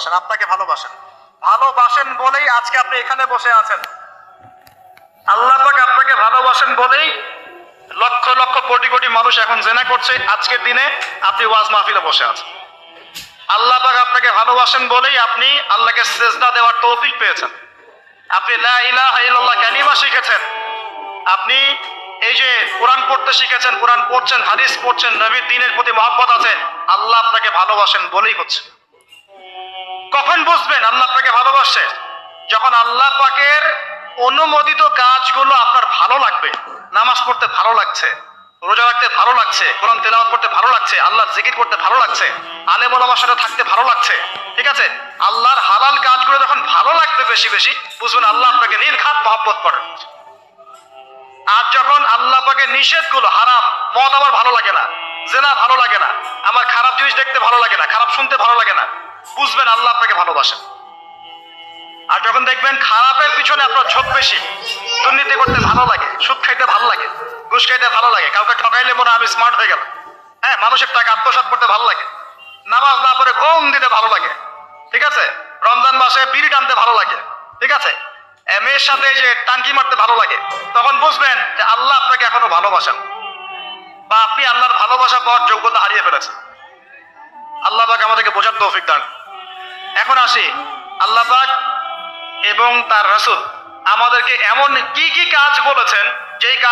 ভালোবাসেন, আপনাকে ভালোবাসেন, ভালোবাসেন বলেই আজকে আপনি এখানে বসে আছেন। আল্লাহ পাক আপনাকে ভালোবাসেন বলেই লক্ষ লক্ষ কোটি কোটি মানুষ এখন জেনা করছে, আজকের দিনে আপনি ওয়াজ মাহফিলে বসে আছেন। আল্লাহ পাক আপনাকে ভালোবাসেন বলেই আপনি আল্লাহকে সিজদা দেওয়ার তৌফিক পেয়েছেন। আপনি লা ইলাহা ইল্লাল্লাহ কালিমা শিখেছেন, আপনি এই যে কোরআন পড়তে শিখেছেন, কোরআন পড়ছেন, হাদিস পড়ছেন, নবীর দ্বীনের প্রতি মহব্বত আছে, আল্লাহ আপনাকে ভালোবাসেন বলেই হচ্ছে। কখন বুঝবেন আল্লাহ আপনাকে ভালোবাসে? যখন আল্লাহ পাকের অনুমোদিত কাজগুলো আপনার ভালো লাগবে। নামাজ পড়তে ভালো লাগছে, রোজা রাখতে ভালো লাগছে, কোরআন তেলাওয়াত করতে ভালো লাগছে, আল্লাহর জিকির করতে ভালো লাগছে, আলেম ওলামার সাথে থাকতে ভালো লাগছে, ঠিক আছে? আল্লাহর হালাল কাজগুলো যখন ভালো লাগবে বেশি বেশি, বুঝবেন আল্লাহ আপনাকে নির্ঘাত মহব্বত করেন। আর যখন আল্লাহ পাকের নিষেধগুলো, হারাম, মদ আমার ভালো লাগে না, জেনা ভালো লাগে না, আমার খারাপ জিনিস দেখতে ভালো লাগে না, খারাপ শুনতে ভালো লাগে না, বুঝবেন আল্লাহ আপনাকে ভালোবাসেন। আর যখন দেখবেন খারাপের পিছনে আপনার ঝোঁক বেশি, দুর্নীতি করতে ভালো লাগে, সুদ খাইতে ভালো লাগে, ঘুষ খাইতে ভালো লাগে, কাউকে ঠকাইলে মনে আমি স্মার্ট হয়ে গেলাম, হ্যাঁ, মানুষের টাকা আত্মসাৎ করতে ভালো লাগে, নামাজ না পড়ে ঘুম দিতে ভালো লাগে, ঠিক আছে, রমজান মাসে বিড়ি টানতে ভালো লাগে, ঠিক আছে, মেয়ের সাথে যে টানকি মারতে ভালো লাগে, তখন বুঝবেন যে আল্লাহ আপনাকে এখনো ভালোবাসেন, বা আপনি আল্লাহর ভালোবাসা পাওয়ার যোগ্যতা হারিয়ে ফেলেছেন। আল্লাহ পাক আমাদেরকে বোঝার তৌফিক দান। এখন আসি, আল্লাহ পাক এবং তার রাসূল আমাদেরকে এমন কি কি কাজ বলেছেন যেই কাজ